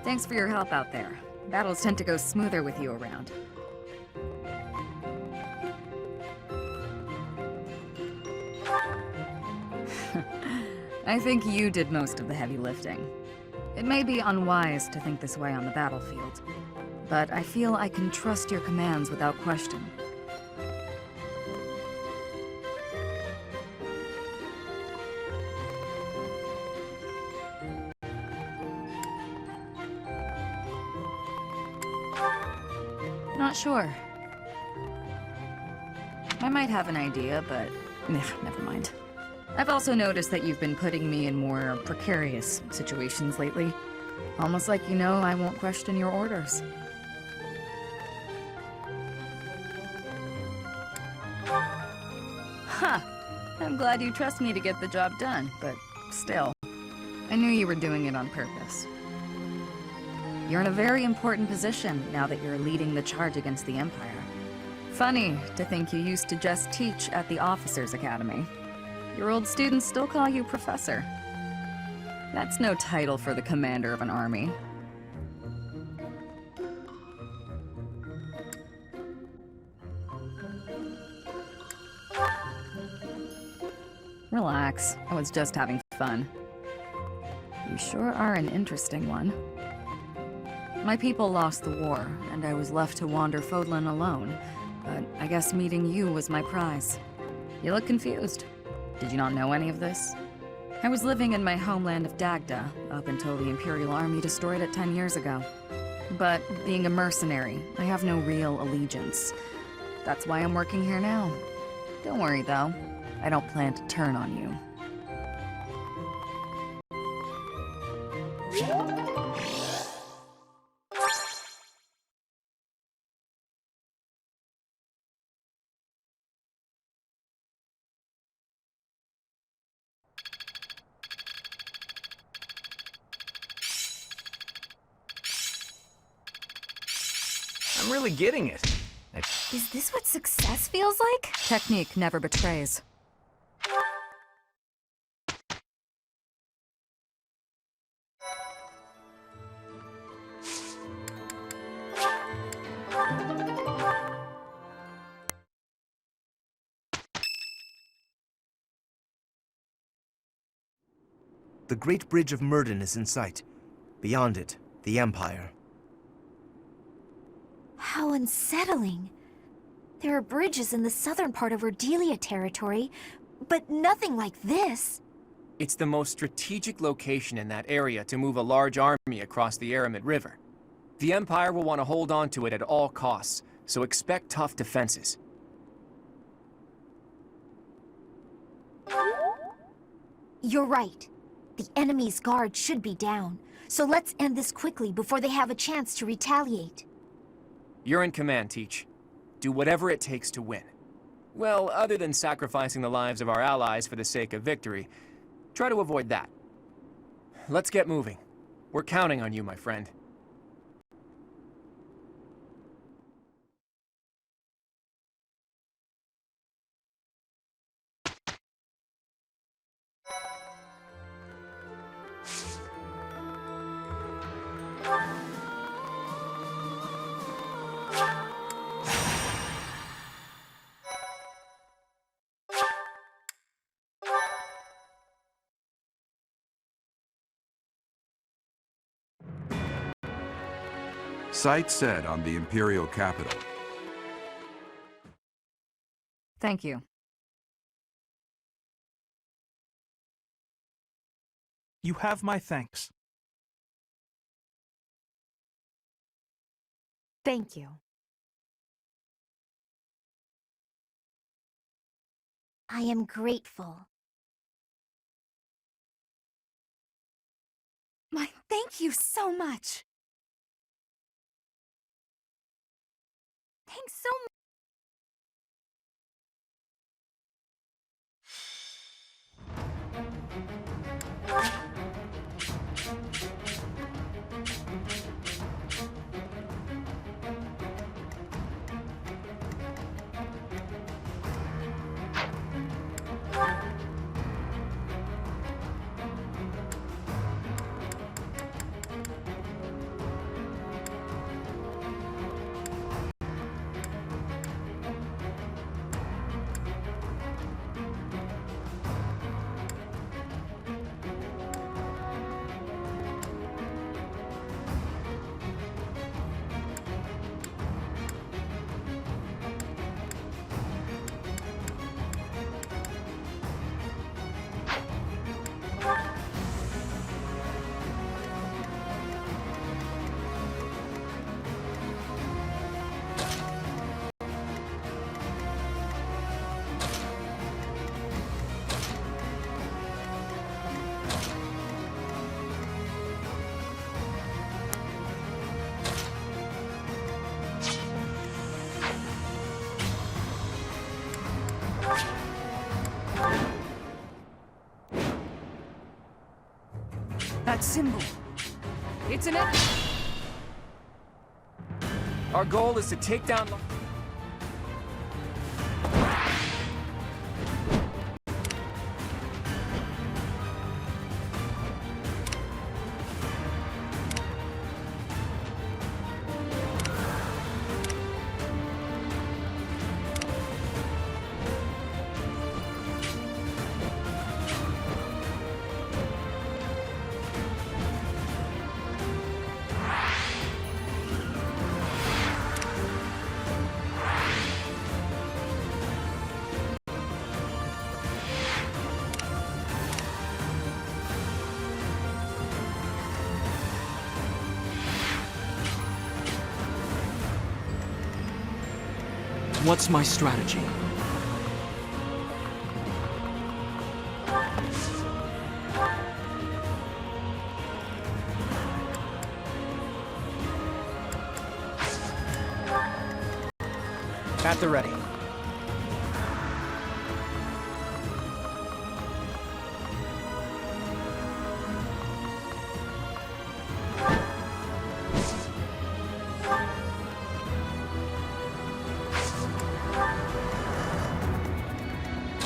Thanks for your help out there. Battles tend to go smoother with you around. I think you did most of the heavy lifting. It may be unwise to think this way on the battlefield, but I feel I can trust your commands without question. Not sure. I might have an idea, but never mind. I've also noticed that you've been putting me in more precarious situations lately. Almost like you know I won't question your orders. Huh. I'm glad you trust me to get the job done, but still. I knew you were doing it on purpose. You're in a very important position now that you're leading the charge against the Empire. Funny to think you used to just teach at the Officers' Academy. Your old students still call you Professor. That's no title for the commander of an army. Relax, I was just having fun. You sure are an interesting one. My people lost the war, and I was left to wander Fodlan alone, but I guess meeting you was my prize. You look confused. Did you not know any of this? I was living in my homeland of Dagda, up until the Imperial Army destroyed it 10 years ago. But being a mercenary, I have no real allegiance. That's why I'm working here now. Don't worry, though. I don't plan to turn on you. I'm really getting it. Is this what success feels like? Technique never betrays. The Great Bridge of Myrden is in sight. Beyond it, the Empire. How unsettling. There are bridges in the southern part of Ordelia territory, but nothing like this. It's the most strategic location in that area to move a large army across the Aramid River. The Empire will want to hold on to it at all costs, so expect tough defenses. You're right. The enemy's guard should be down, so let's end this quickly before they have a chance to retaliate. You're in command, Teach. Do whatever it takes to win. Well, other than sacrificing the lives of our allies for the sake of victory, try to avoid that. Let's get moving. We're counting on you, my friend. Sight set on the Imperial capital. Thank you. You have my thanks. Thank you. I am grateful. My thank you so much. Thanks so much. that symbol. It's an enemy. Our goal is to take down... What's my strategy? At the ready.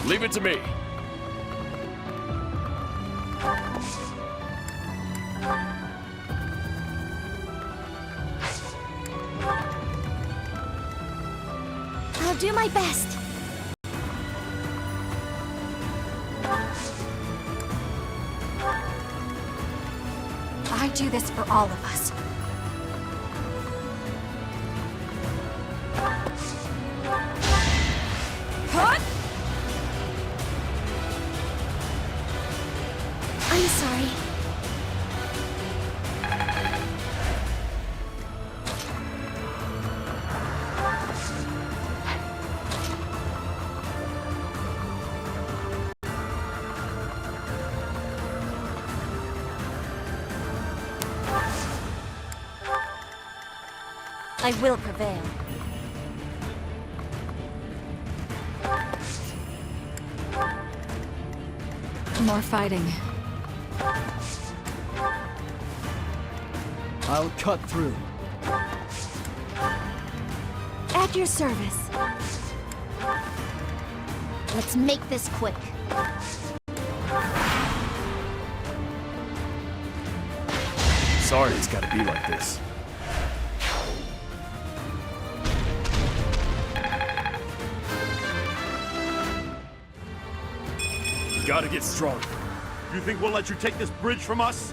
Leave it to me. I'll do my best. I do this for all of us. Cut! I'm sorry. I will prevail. More fighting. I'll cut through. At your service. Let's make this quick. Sorry it's gotta be like this. Gotta get stronger. You think we'll let you take this bridge from us?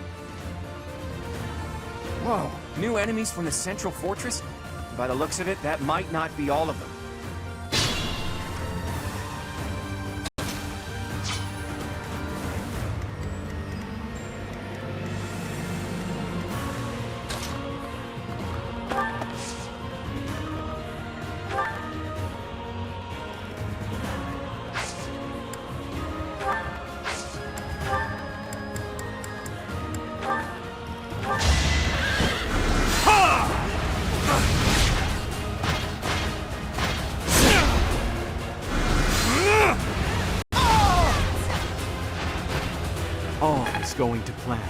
Whoa, new enemies from the central fortress? By the looks of it, that might not be all of them. All is going to plan.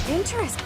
Interesting.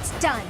It's done.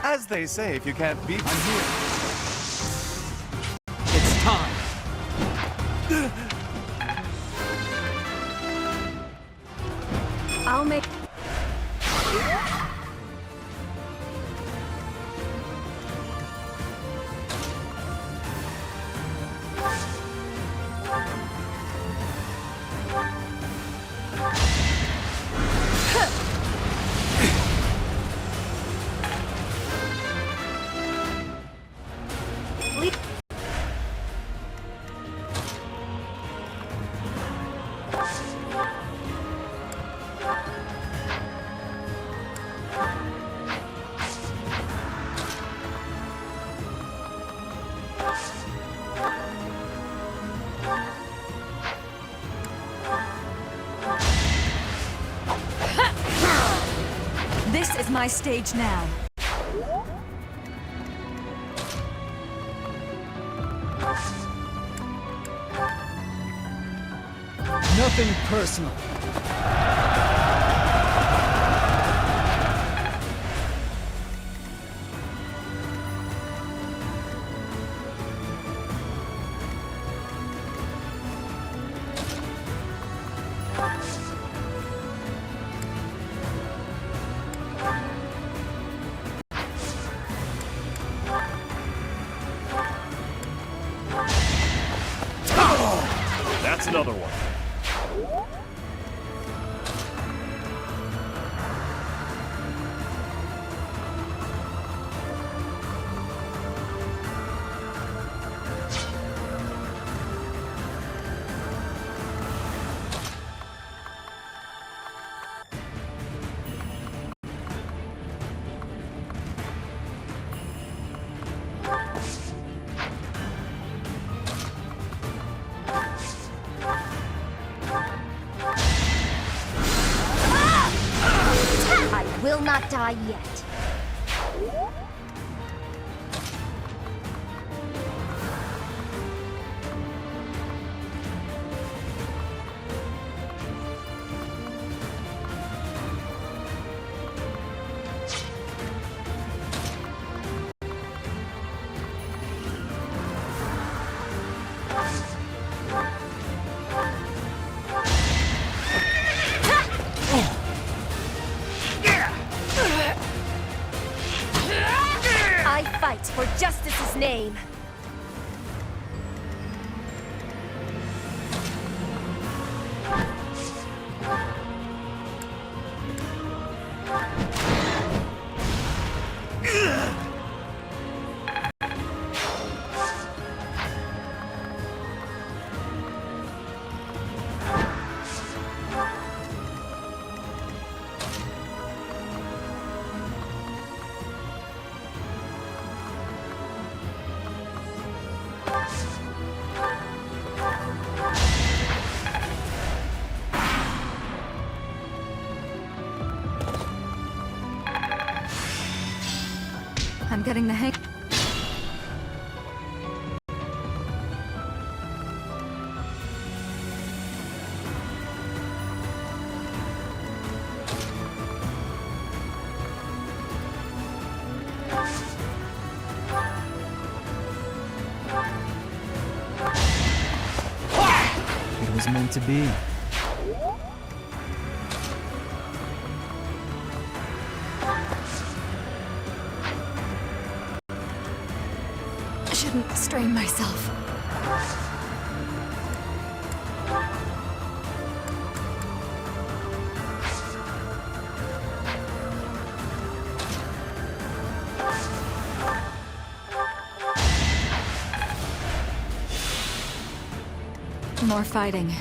As they say, if you can't beat... I'm here. It's time. I'll make... This is my stage now. Nothing personal. That's another one. I will not die yet. I fight for justice's name. I'm getting the hang... was meant to be. I shouldn't strain myself. More fighting.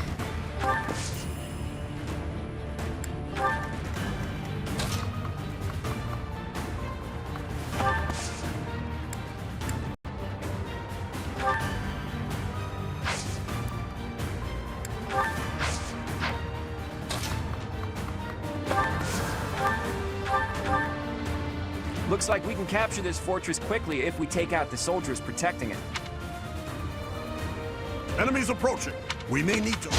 Looks like we can capture this fortress quickly if we take out the soldiers protecting it. Enemies approaching. We may need to...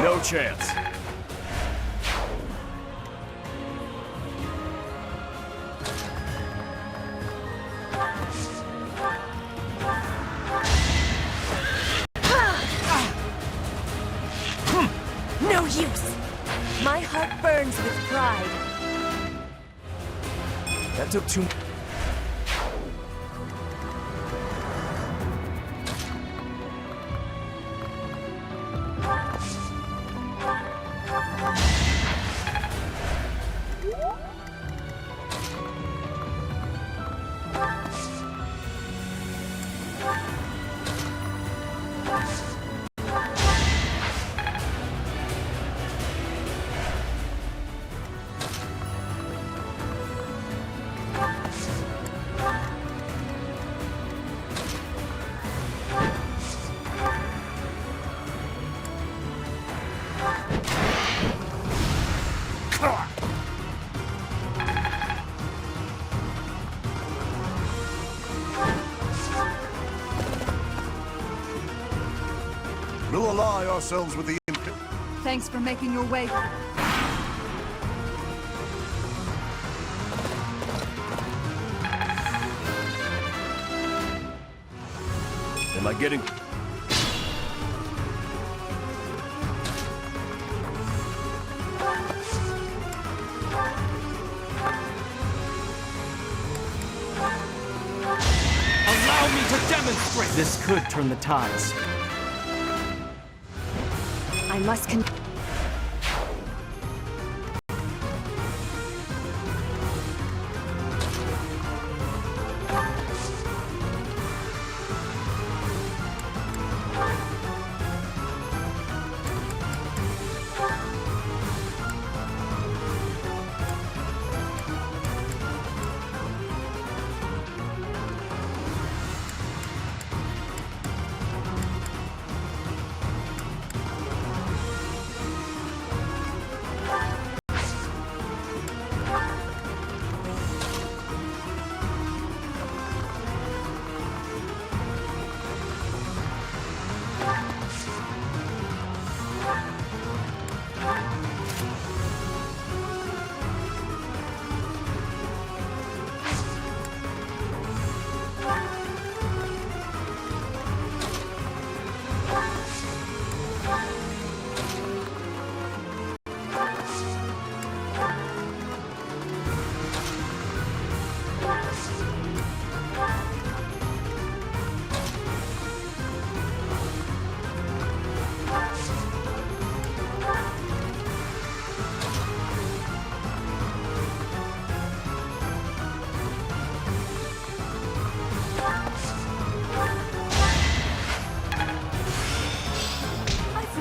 No chance. No use! My heart burns with pride. That took too... We'll ally ourselves with the... Thanks for making your way. Am I getting... Allow me to demonstrate! This could turn the tides. I must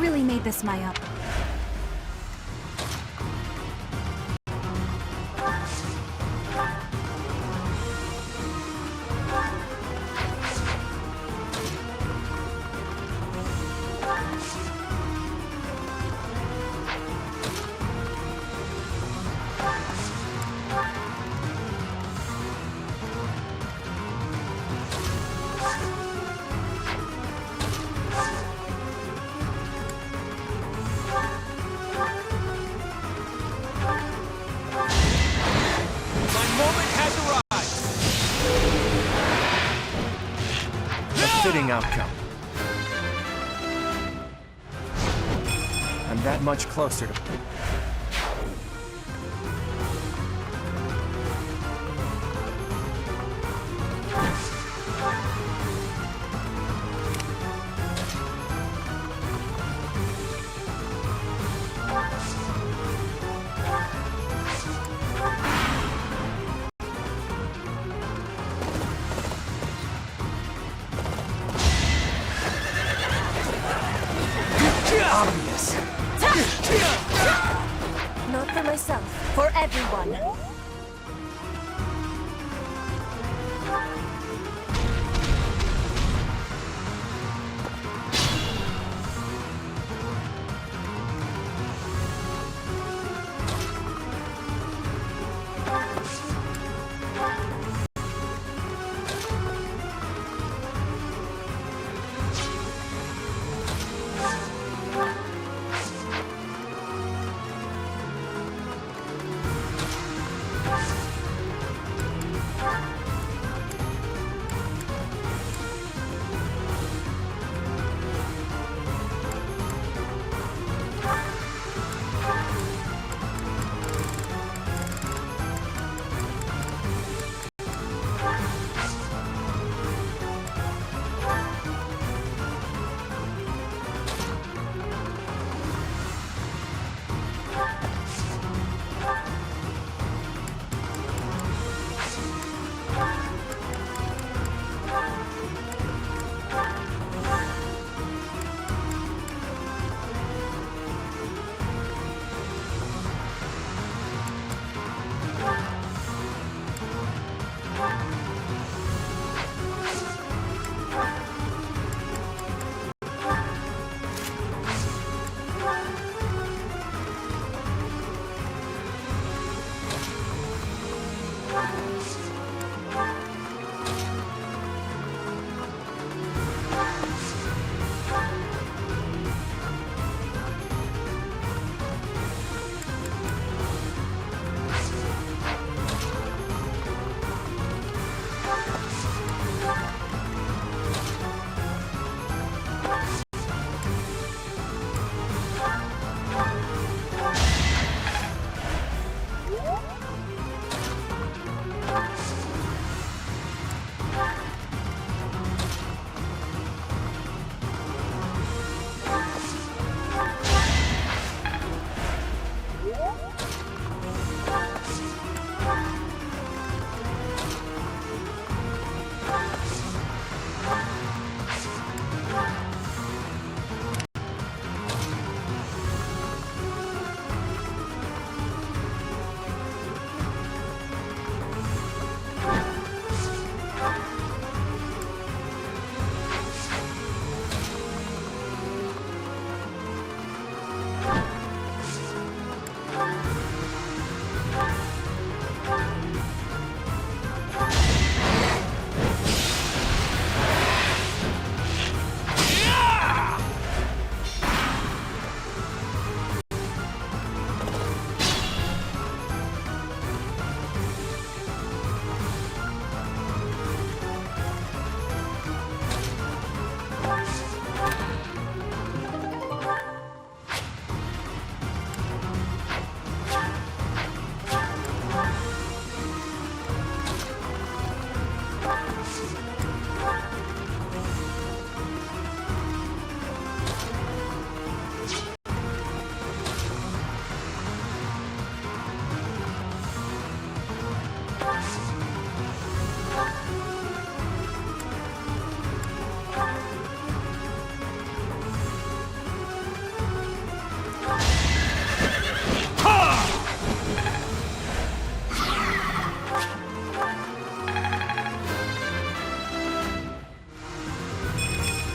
really made this my up. fitting outcome. I'm that much closer to... obvious. Not for myself, for everyone.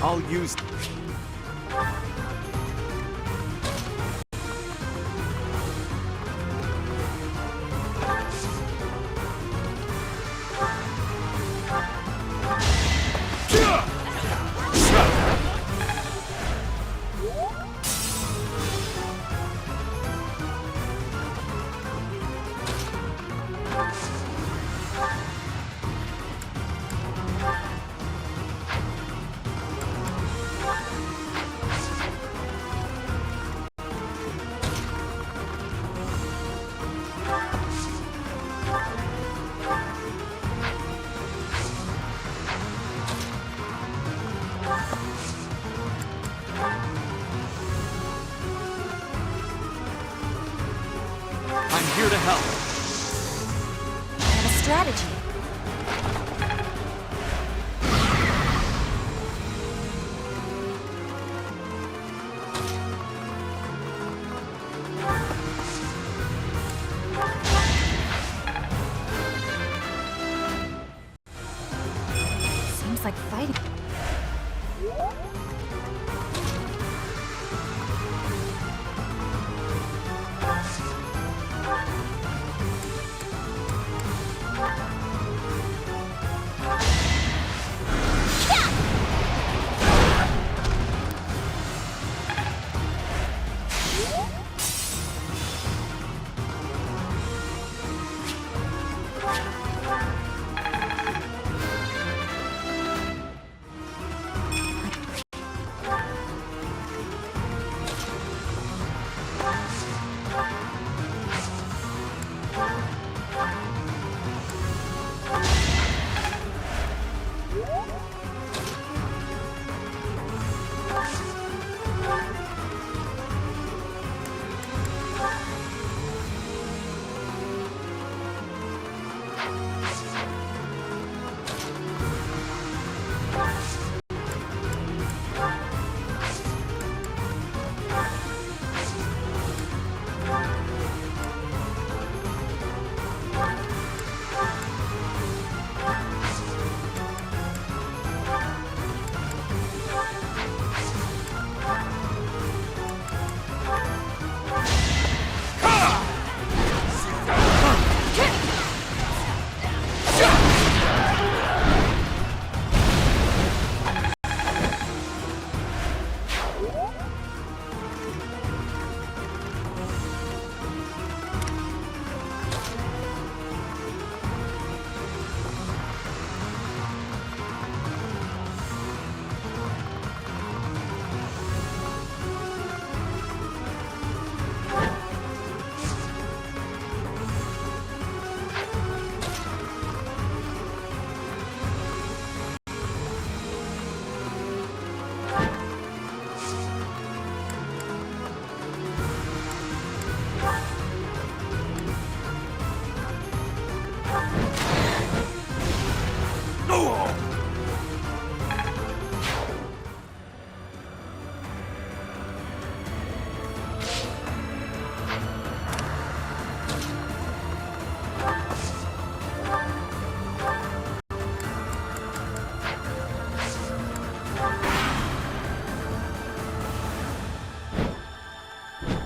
I'll use... I'm here to help. I have a strategy. Seems like fighting.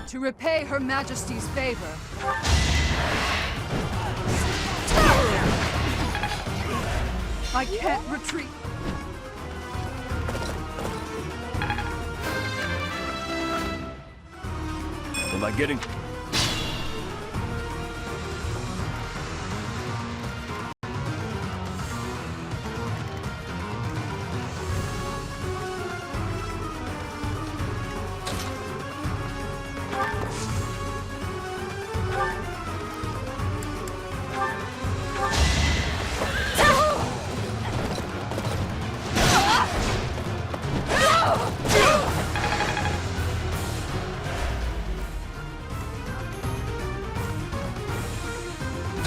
To repay Her Majesty's favor. I can't retreat. Am I getting...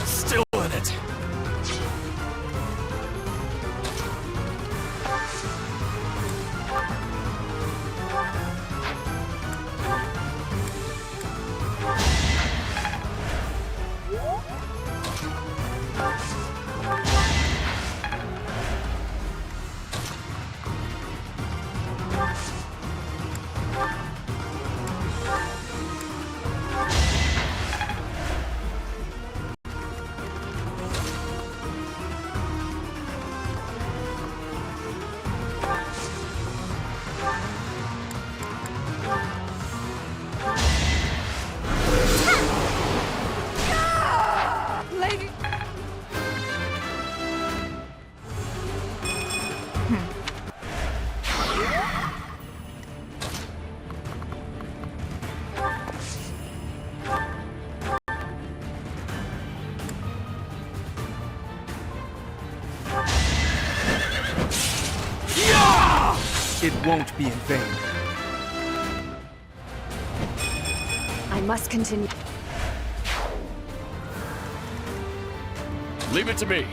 Still in it. Lady... It won't be in vain. I must continue. Leave it to me.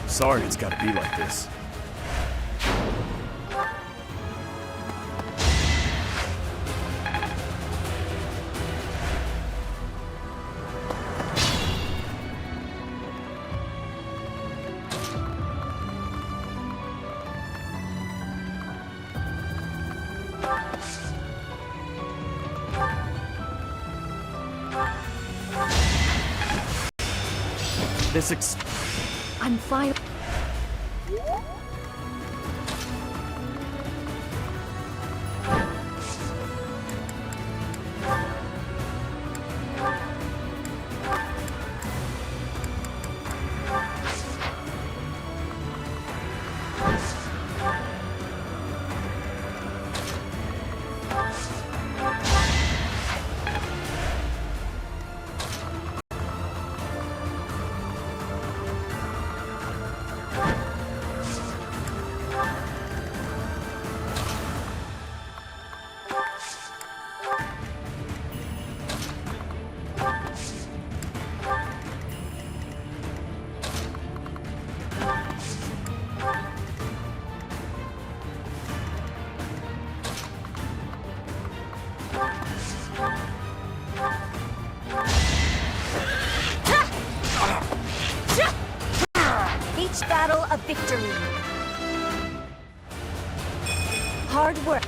Sorry it's gotta be like this. I'm fine. Each battle a victory. Hard work.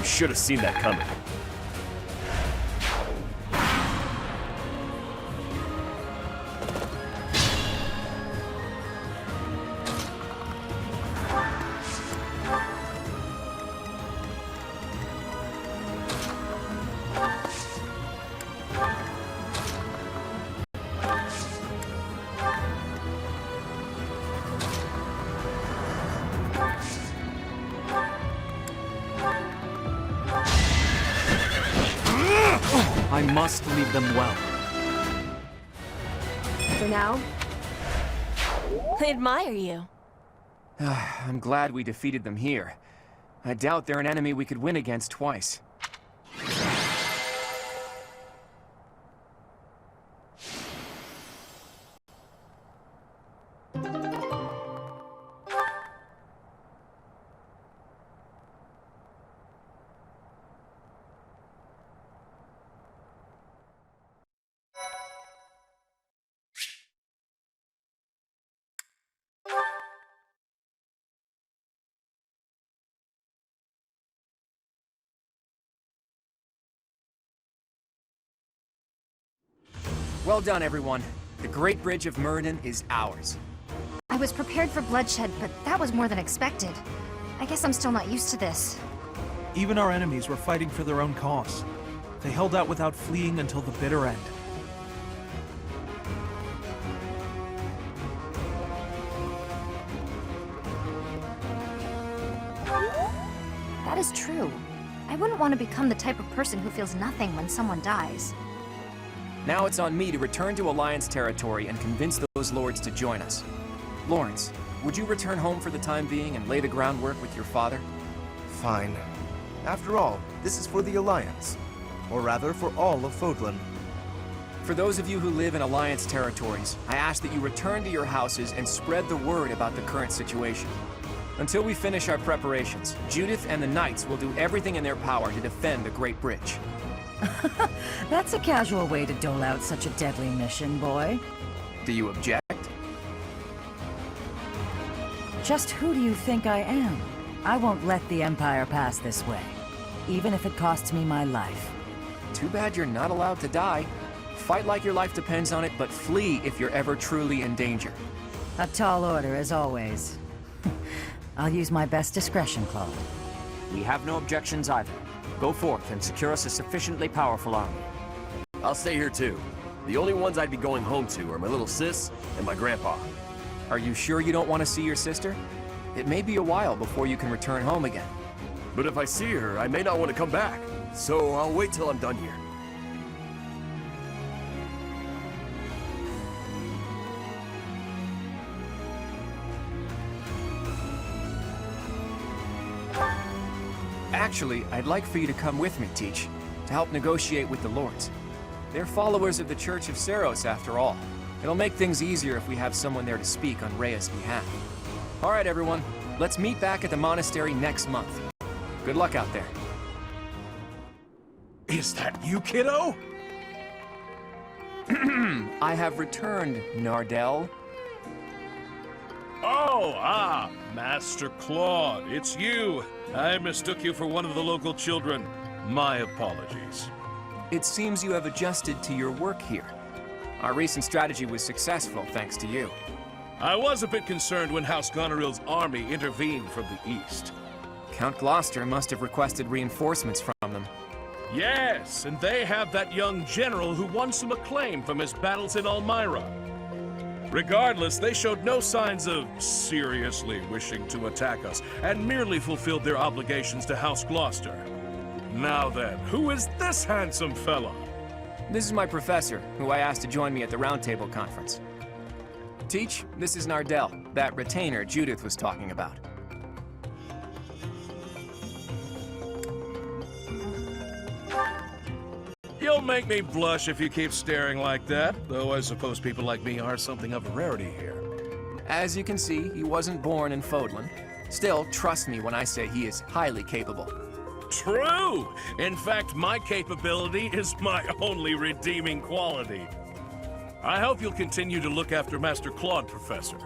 Should have seen that coming. I must leave them well. For now, I admire you. I'm glad we defeated them here. I doubt they're an enemy we could win against twice. Well done, everyone. The Great Bridge of Murden is ours. I was prepared for bloodshed, but that was more than expected. I guess I'm still not used to this. Even our enemies were fighting for their own cause. They held out without fleeing until the bitter end. That is true. I wouldn't want to become the type of person who feels nothing when someone dies. Now it's on me to return to Alliance territory and convince those lords to join us. Lawrence, would you return home for the time being and lay the groundwork with your father? Fine. After all, this is for the Alliance. Or rather, for all of Fodlan. For those of you who live in Alliance territories, I ask that you return to your houses and spread the word about the current situation. Until we finish our preparations, Judith and the Knights will do everything in their power to defend the Great Bridge. That's a casual way to dole out such a deadly mission, boy. Do you object? Just who do you think I am? I won't let the Empire pass this way, even if it costs me my life. Too bad you're not allowed to die. Fight like your life depends on it, but flee if you're ever truly in danger. A tall order, as always. I'll use my best discretion, Claude. We have no objections either. Go forth and secure us a sufficiently powerful army. I'll stay here too. The only ones I'd be going home to are my little sis and my grandpa. Are you sure you don't want to see your sister? It may be a while before you can return home again. But if I see her, I may not want to come back. So I'll wait till I'm done here. Actually, I'd like for you to come with me, Teach, to help negotiate with the Lords. They're followers of the Church of Seros, after all. It'll make things easier if we have someone there to speak on Rhea's behalf. All right, everyone. Let's meet back at the monastery next month. Good luck out there. Is that you, kiddo? I have returned, Nardell. Oh, Master Claude, it's you. I mistook you for one of the local children. My apologies. It seems you have adjusted to your work here. Our recent strategy was successful, thanks to you. I was a bit concerned when House Goneril's army intervened from the east. Count Gloucester must have requested reinforcements from them. Yes, and they have that young general who won some acclaim from his battles in Elmira. Regardless, they showed no signs of seriously wishing to attack us, and merely fulfilled their obligations to House Gloucester. Now then, who is this handsome fella? This is my professor, who I asked to join me at the Roundtable Conference. Teach, this is Nardell, that retainer Judith was talking about. You'll make me blush if you keep staring like that, though I suppose people like me are something of a rarity here. As you can see, he wasn't born in Fodlan. Still, trust me when I say he is highly capable. True! In fact, my capability is my only redeeming quality. I hope you'll continue to look after Master Claude, Professor.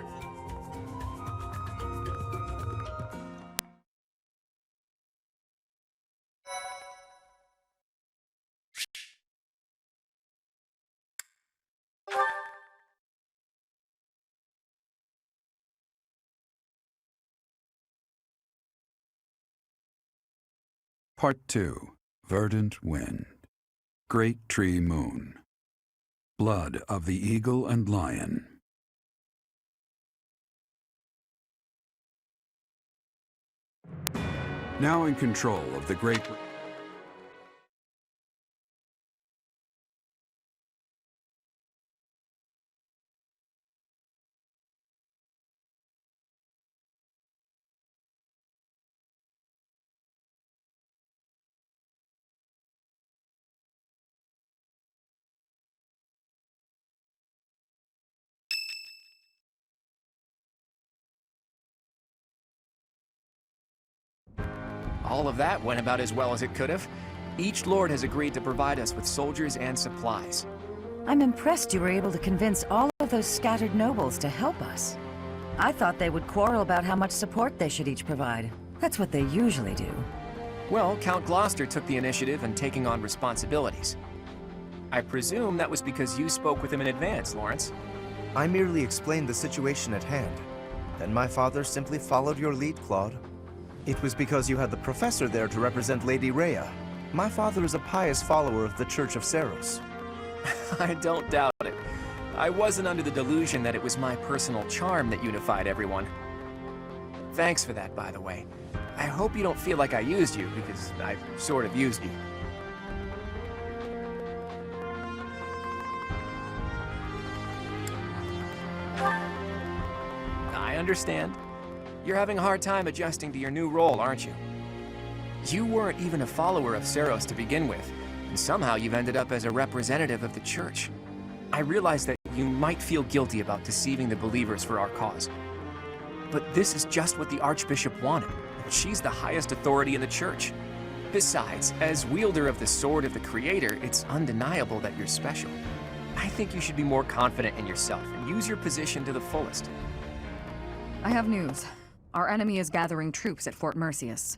Part 2. Verdant Wind. Great Tree Moon. Blood of the Eagle and Lion. Now in control of the Great... All of that went about as well as it could have. Each lord has agreed to provide us with soldiers and supplies. I'm impressed you were able to convince all of those scattered nobles to help us. I thought they would quarrel about how much support they should each provide. That's what they usually do. Well, Count Gloucester took the initiative in taking on responsibilities. I presume that was because you spoke with him in advance, Lawrence. I merely explained the situation at hand. Then my father simply followed your lead, Claude. It was because you had the professor there to represent Lady Rhea. My father is a pious follower of the Church of Seros. I don't doubt it. I wasn't under the delusion that it was my personal charm that unified everyone. Thanks for that, by the way. I hope you don't feel like I used you, because I've sort of used you. I understand. You're having a hard time adjusting to your new role, aren't you? You weren't even a follower of Saros to begin with, and somehow you've ended up as a representative of the Church. I realize that you might feel guilty about deceiving the believers for our cause. But this is just what the Archbishop wanted, and she's the highest authority in the Church. Besides, as wielder of the Sword of the Creator, it's undeniable that you're special. I think you should be more confident in yourself and use your position to the fullest. I have news. Our enemy is gathering troops at Fort Mercius.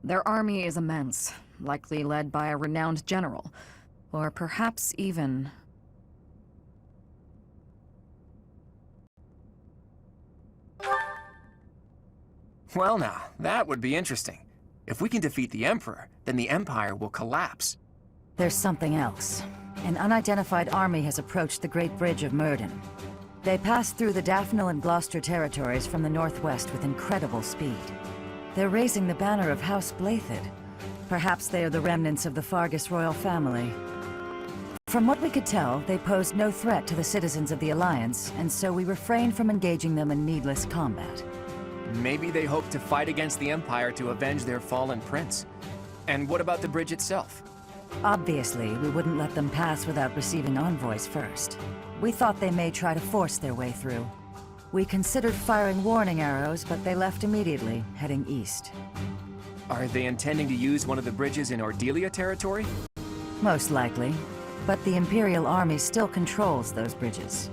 Their army is immense, likely led by a renowned general, or perhaps even... Well now, that would be interesting. If we can defeat the Emperor, then the Empire will collapse. There's something else. An unidentified army has approached the Great Bridge of Myrden. They passed through the Daphne and Gloucester territories from the northwest with incredible speed. They're raising the banner of House Blathid. Perhaps they are the remnants of the Fargus royal family. From what we could tell, they posed no threat to the citizens of the Alliance, and so we refrained from engaging them in needless combat. Maybe they hope to fight against the Empire to avenge their fallen prince. And what about the bridge itself? Obviously, we wouldn't let them pass without receiving envoys first. We thought they may try to force their way through. We considered firing warning arrows, but they left immediately, heading east. Are they intending to use one of the bridges in Ordelia territory? Most likely. But the Imperial Army still controls those bridges.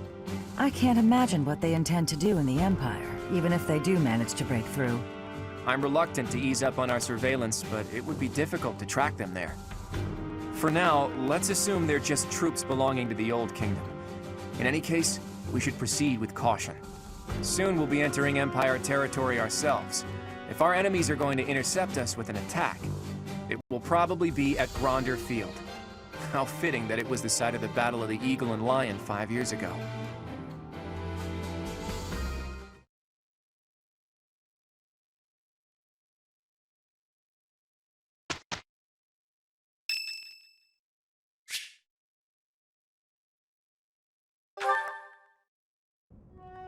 I can't imagine what they intend to do in the Empire, even if they do manage to break through. I'm reluctant to ease up on our surveillance, but it would be difficult to track them there. For now, let's assume they're just troops belonging to the Old Kingdom. In any case, we should proceed with caution. Soon we'll be entering Empire territory ourselves. If our enemies are going to intercept us with an attack, it will probably be at Gronder Field. How fitting that it was the site of the Battle of the Eagle and Lion 5 years ago.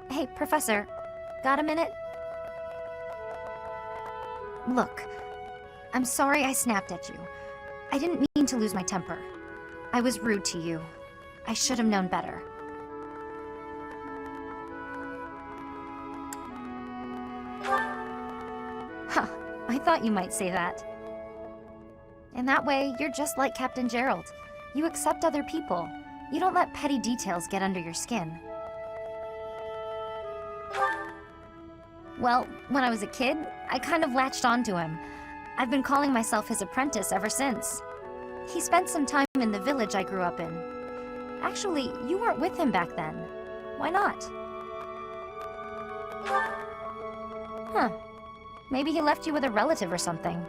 Hey, Professor, got a minute? Look, I'm sorry I snapped at you. I didn't mean to lose my temper. I was rude to you. I should have known better. Huh, I thought you might say that. In that way, you're just like Captain Gerald. You accept other people. You don't let petty details get under your skin. Well, when I was a kid, I kind of latched onto him. I've been calling myself his apprentice ever since. He spent some time in the village I grew up in. Actually, you weren't with him back then. Why not? Huh. Maybe he left you with a relative or something.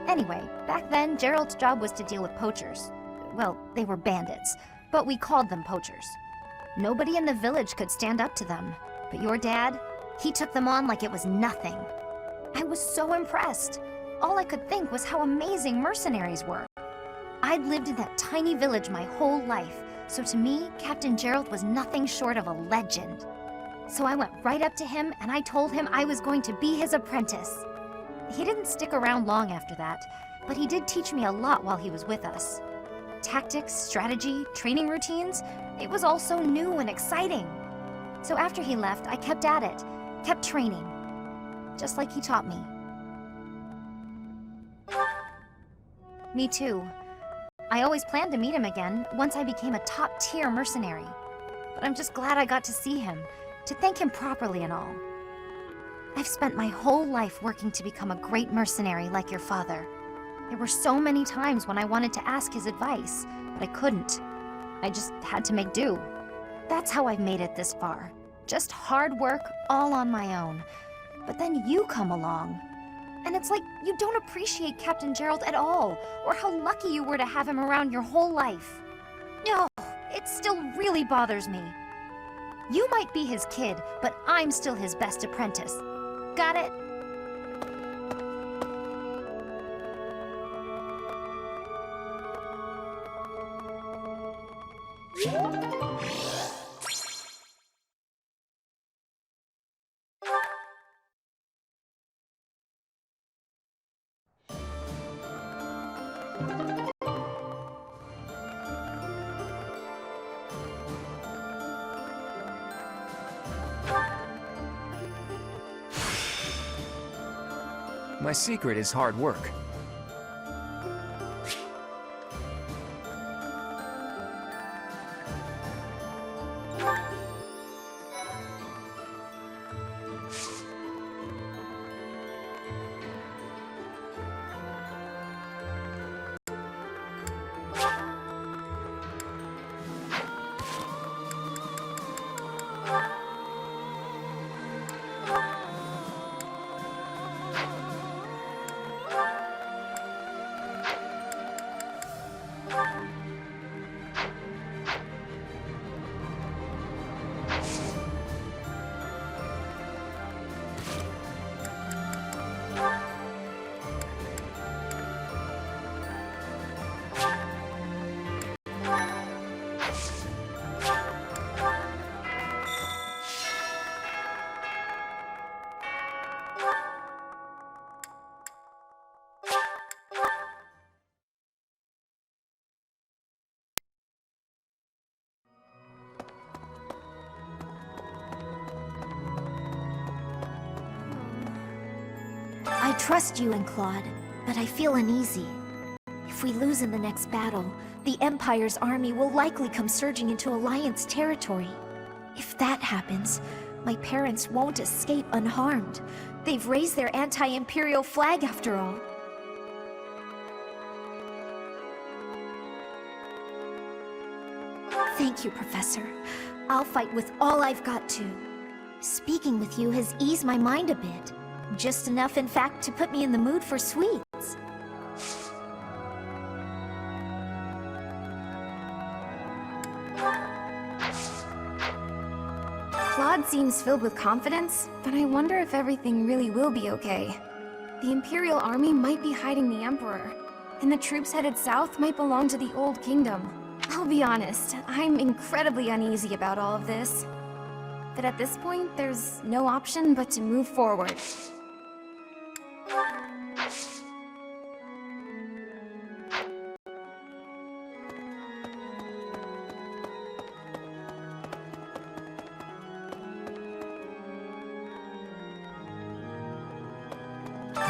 Anyway, back then, Gerald's job was to deal with poachers. Well, they were bandits, but we called them poachers. Nobody in the village could stand up to them. But your dad, he took them on like it was nothing. I was so impressed. All I could think was how amazing mercenaries were. I'd lived in that tiny village my whole life, so to me, Captain Gerald was nothing short of a legend. So I went right up to him and I told him I was going to be his apprentice. He didn't stick around long after that, but he did teach me a lot while he was with us. Tactics, strategy, training routines, it was all so new and exciting. So after he left, I kept at it, kept training, just like he taught me. Me too. I always planned to meet him again once I became a top-tier mercenary. But I'm just glad I got to see him, to thank him properly and all. I've spent my whole life working to become a great mercenary like your father. There were so many times when I wanted to ask his advice, but I couldn't. I just had to make do. That's how I've made it this far. Just hard work, all on my own. But then you come along. And it's like you don't appreciate Captain Gerald at all, or how lucky you were to have him around your whole life. No, it still really bothers me. You might be his kid, but I'm still his best apprentice. Got it? My secret is hard work. I trust you and Claude, but I feel uneasy. If we lose in the next battle, the Empire's army will likely come surging into Alliance territory. If that happens, my parents won't escape unharmed. They've raised their anti-Imperial flag after all. Thank you, Professor. I'll fight with all I've got to. Speaking with you has eased my mind a bit. Just enough, in fact, to put me in the mood for sweets. Claude seems filled with confidence, but I wonder if everything really will be okay. The Imperial Army might be hiding the Emperor, and the troops headed south might belong to the Old Kingdom. I'll be honest, I'm incredibly uneasy about all of this. But at this point, there's no option but to move forward.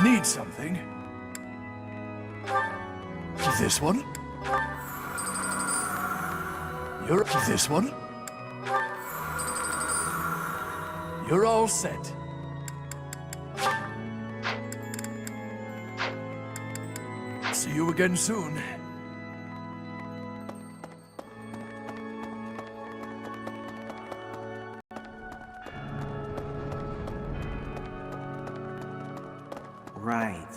Need something? This one? You're this one? You're all set. See you again soon. Right.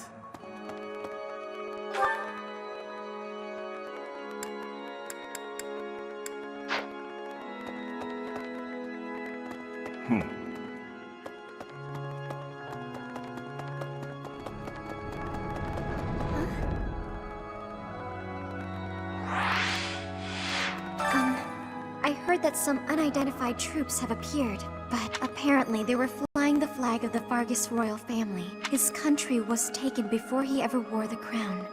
I heard that some unidentified troops have appeared, but apparently they were flying the flag of the Vargas royal family. His country was taken before he ever wore the crown.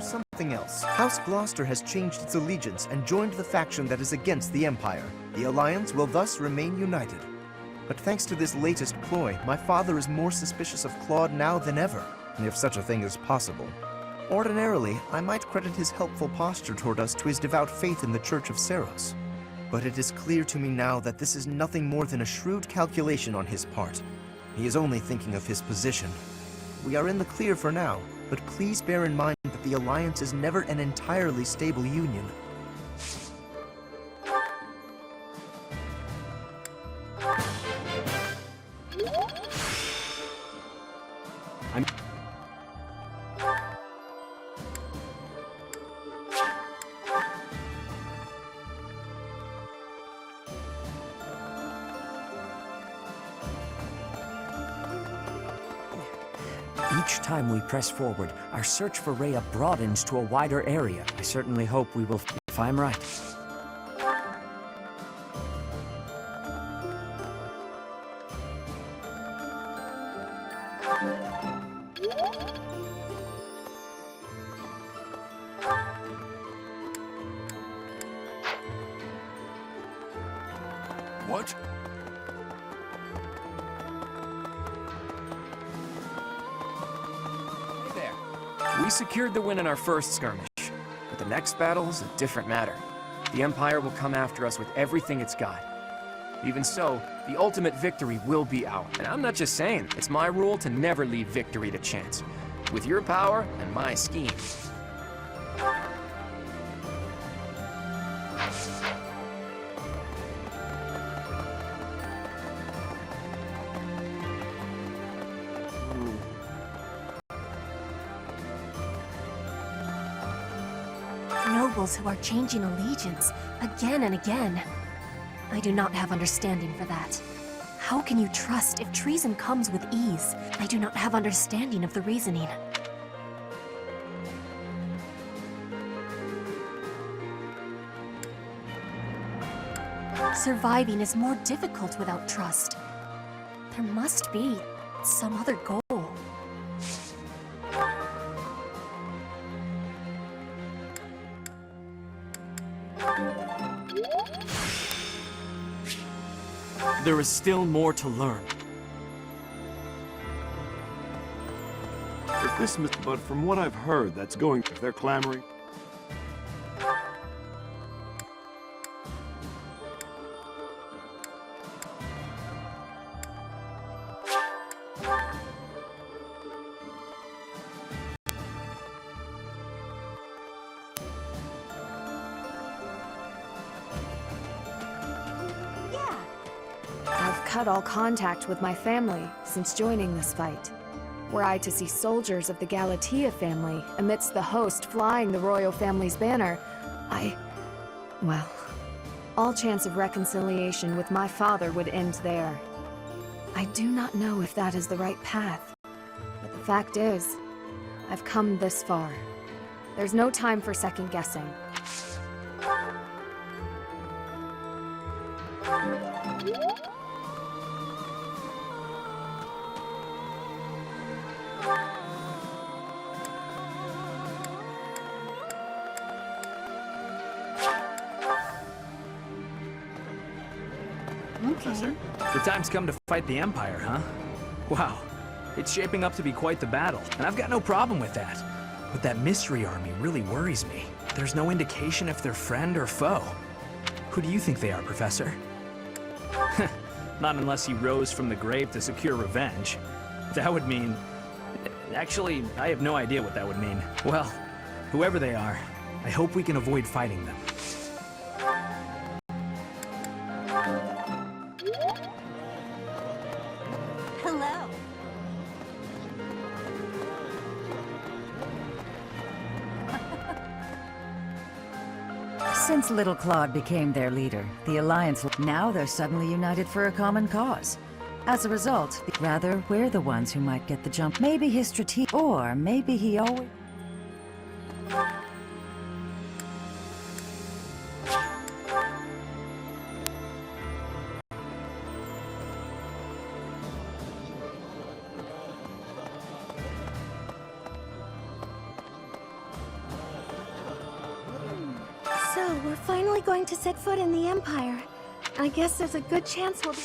Something else. House Gloucester has changed its allegiance and joined the faction that is against the Empire. The Alliance will thus remain united. But thanks to this latest ploy, my father is more suspicious of Claude now than ever, if such a thing is possible. Ordinarily, I might credit his helpful posture toward us to his devout faith in the Church of Seros. But it is clear to me now that this is nothing more than a shrewd calculation on his part. He is only thinking of his position. We are in the clear for now, but please bear in mind that the Alliance is never an entirely stable union. Each time we press forward, our search for Rhea broadens to a wider area. I certainly hope we will, if I'm right. What? We secured the win in our first skirmish, but the next battle is a different matter. The Empire will come after us with everything it's got. Even so, the ultimate victory will be ours. And I'm not just saying, it's my rule to never leave victory to chance. With your power and my schemes. Nobles who are changing allegiance again and again. I do not have understanding for that. How can you trust if treason comes with ease? I do not have understanding of the reasoning. Surviving is more difficult without trust. There must be some other goal. There is still more to learn. If this, but from what I've heard, that's going. If they're clamoring. I've cut all contact with my family since joining this fight. Were I to see soldiers of the Galatea family amidst the host flying the royal family's banner, well, all chance of reconciliation with my father would end there. I do not know if that is the right path, but the fact is, I've come this far. There's no time for second guessing. Okay. The time's come to fight the Empire, huh? Wow. It's shaping up to be quite the battle, and I've got no problem with that. But that mystery army really worries me. There's no indication if they're friend or foe. Who do you think they are, Professor? Not unless he rose from the grave to secure revenge. That would mean... Actually, I have no idea what that would mean. Well, whoever they are, I hope we can avoid fighting them. Hello. Since Little Claude became their leader, the Alliance, now they're suddenly united for a common cause. As a result, rather, we're the ones who might get the jump. Maybe his strategic, or maybe he always... So, we're finally going to set foot in the Empire. I guess there's a good chance we'll be...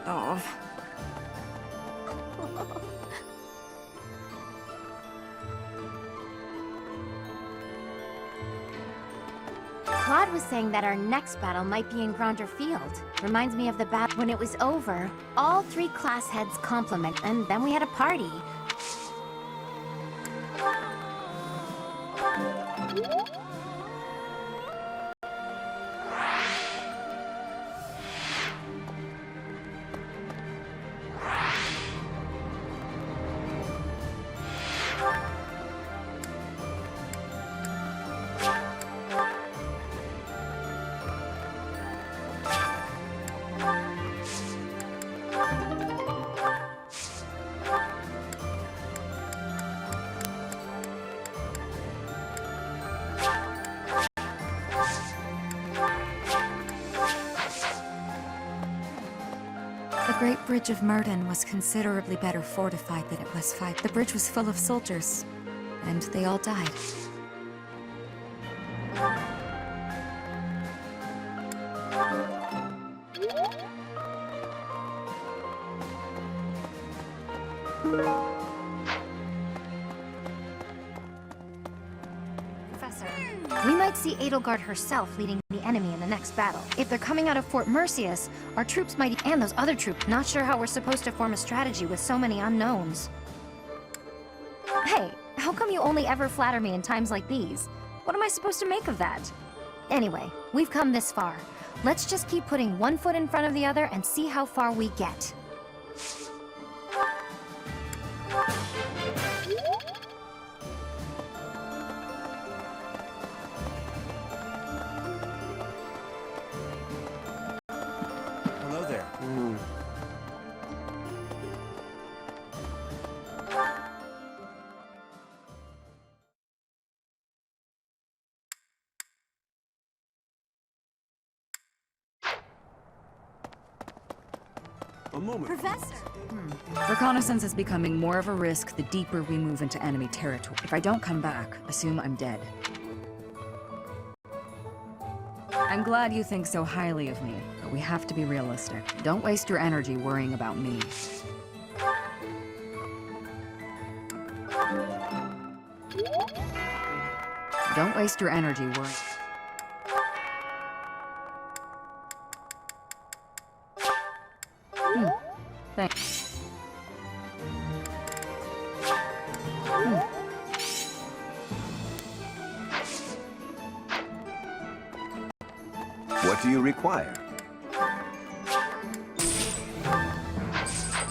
Oh. Claude was saying that our next battle might be in Gronder Field. Reminds me of the battle when it was over. All 3 class heads compliment, and then we had a party. The Great Bridge of Murden was considerably better fortified than it was fight. The bridge was full of soldiers, and they all died. Professor, we might see Edelgard herself leading the enemy in the next battle. If they're coming out of Fort Mercius, our troops might... and those other troops. Not sure how we're supposed to form a strategy with so many unknowns. Hey, how come you only ever flatter me in times like these? What am I supposed to make of that? Anyway, we've come this far. Let's just keep putting one foot in front of the other and see how far we get. Hello there. A moment. Professor! Reconnaissance is becoming more of a risk the deeper we move into enemy territory. If I don't come back, assume I'm dead. I'm glad you think so highly of me, but we have to be realistic. Don't waste your energy worrying about me. Don't waste your energy worrying. Thanks. What do you require?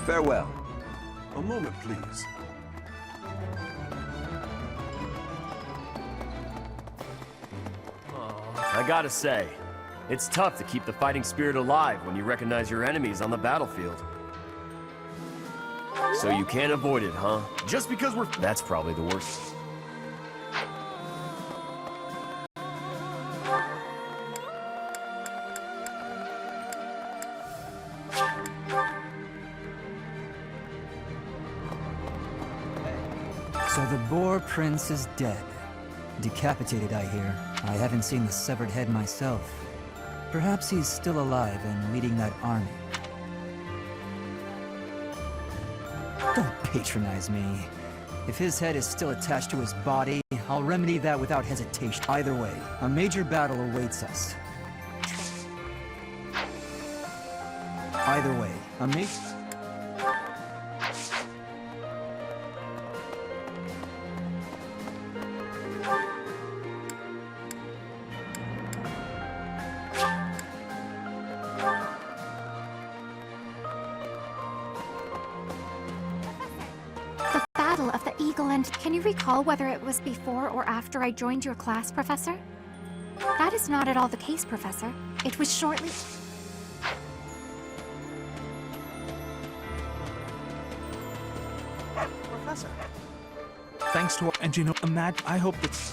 Farewell. A moment, please. I gotta say, it's tough to keep the fighting spirit alive when you recognize your enemies on the battlefield. So you can't avoid it, huh? Just because we're... That's probably the worst. So the Boar Prince is dead. Decapitated, I hear. I haven't seen the severed head myself. Perhaps he's still alive and leading that army. Don't patronize me. If his head is still attached to his body, I'll remedy that without hesitation. Either way, a major battle awaits us. Either way, a major... Battle of the Eagle and... Can you recall whether it was before or after I joined your class, Professor? That is not at all the case, Professor. It was shortly... Professor. Thanks to... And you know, imagine... I hope that...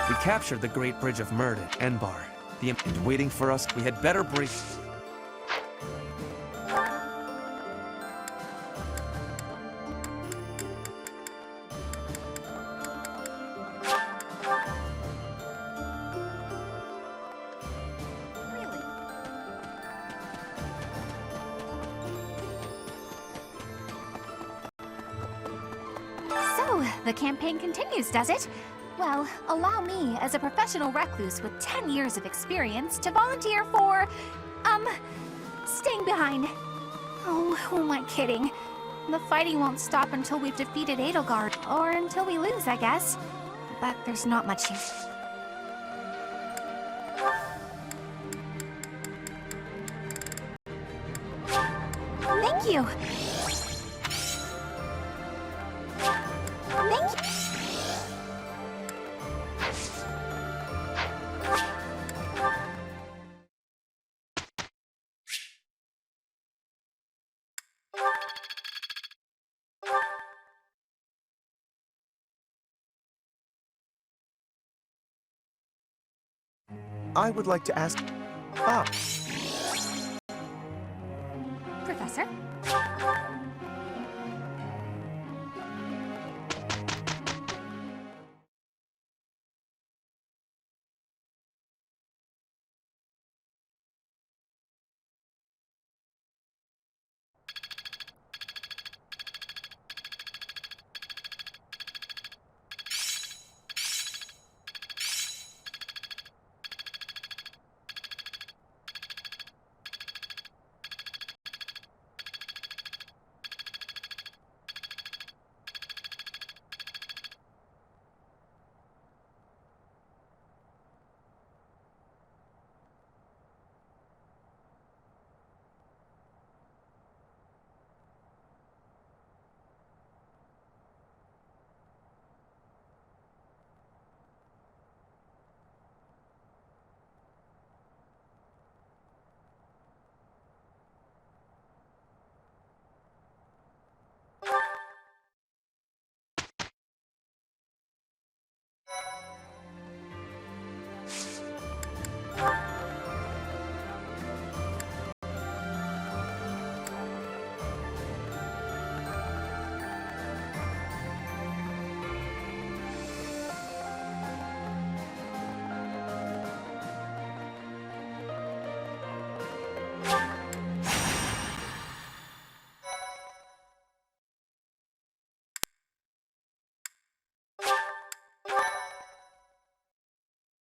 We captured the Great Bridge of Murden, Enbar. The and waiting for us. We had better break. So, the campaign continues, does it? Well, allow me, as a professional recluse with 10 years of experience, to volunteer for, staying behind. Oh, who am I kidding? The fighting won't stop until we've defeated Edelgard, or until we lose, I guess. But there's not much use. Thank you! Thank you! I would like to ask... Ah, Professor?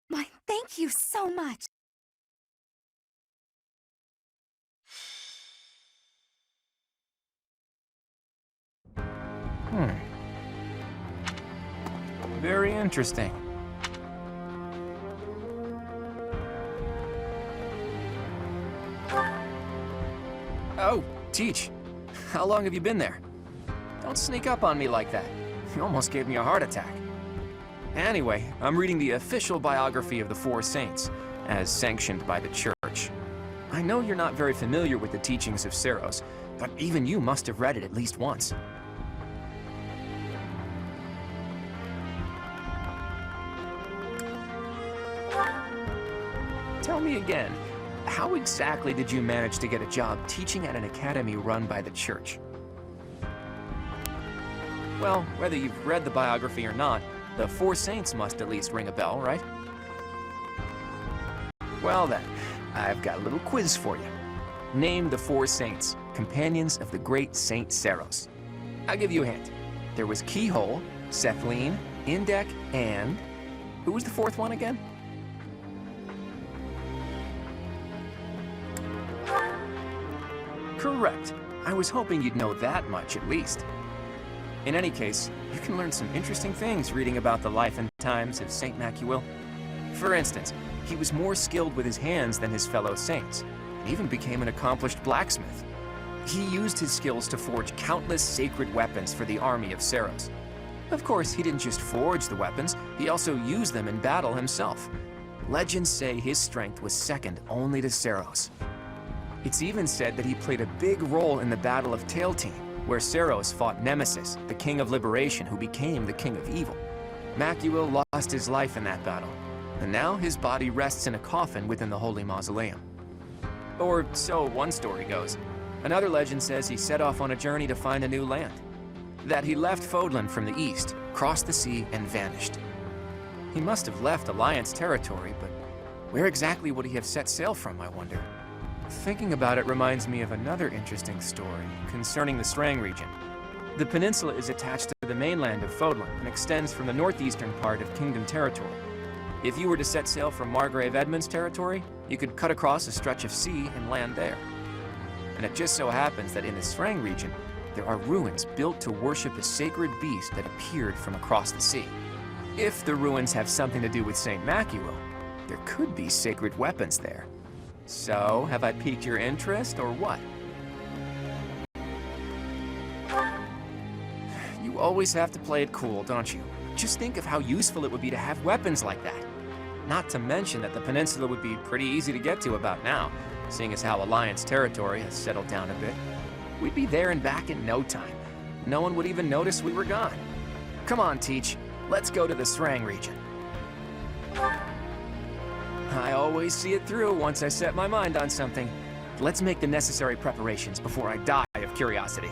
Why, thank you so much. Very interesting. Oh, Teach. How long have you been there? Don't sneak up on me like that. You almost gave me a heart attack. Anyway, I'm reading the official biography of the Four Saints, as sanctioned by the Church. I know you're not very familiar with the teachings of Seros, but even you must have read it at least once. Tell me again, how exactly did you manage to get a job teaching at an academy run by the Church? Well, whether you've read the biography or not, the Four Saints must at least ring a bell, right? Well then, I've got a little quiz for you. Name the Four Saints, companions of the great Saint Seros. I'll give you a hint. There was Keyhole, Cephaline, Indec, and... who was the fourth one again? Correct. I was hoping you'd know that much at least. In any case, you can learn some interesting things reading about the life and times of Saint Macuil. For instance, he was more skilled with his hands than his fellow saints, and even became an accomplished blacksmith. He used his skills to forge countless sacred weapons for the army of Seros. Of course, he didn't just forge the weapons, he also used them in battle himself. Legends say his strength was second only to Seros. It's even said that he played a big role in the Battle of Tailtean, where Seros fought Nemesis, the King of Liberation who became the King of Evil. Macuil lost his life in that battle, and now his body rests in a coffin within the Holy Mausoleum. Or so one story goes. Another legend says he set off on a journey to find a new land. That he left Fodlan from the east, crossed the sea, and vanished. He must have left Alliance territory, but where exactly would he have set sail from, I wonder? Thinking about it reminds me of another interesting story concerning the Strang region. The peninsula is attached to the mainland of Fodlan and extends from the northeastern part of Kingdom territory. If you were to set sail from Margrave Edmund's territory, you could cut across a stretch of sea and land there. And it just so happens that in the Strang region, there are ruins built to worship a sacred beast that appeared from across the sea. If the ruins have something to do with Saint Macuil, there could be sacred weapons there. So, have I piqued your interest, or what? You always have to play it cool, don't you? Just think of how useful it would be to have weapons like that. Not to mention that the peninsula would be pretty easy to get to about now, seeing as how Alliance territory has settled down a bit. We'd be there and back in no time. No one would even notice we were gone. Come on, Teach. Let's go to the Strang region. I always see it through once I set my mind on something. Let's make the necessary preparations before I die of curiosity.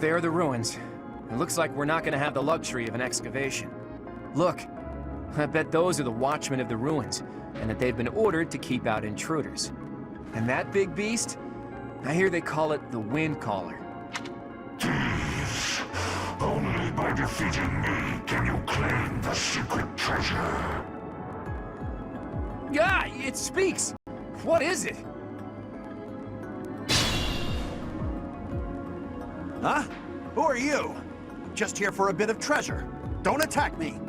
There are the ruins. It looks like we're not gonna have the luxury of an excavation. Look, I bet those are the watchmen of the ruins, and that they've been ordered to keep out intruders. And that big beast? I hear they call it the Wind Caller. DEERS, only by defeating me can you claim the secret treasure. Yeah, it speaks! What is it? Huh? Who are you? I'm just here for a bit of treasure. Don't attack me!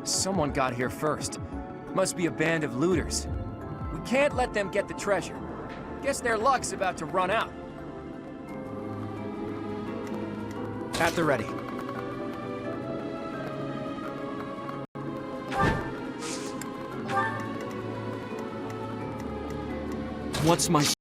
Someone got here first. Must be a band of looters. We can't let them get the treasure. Guess their luck's about to run out. At the ready. What's my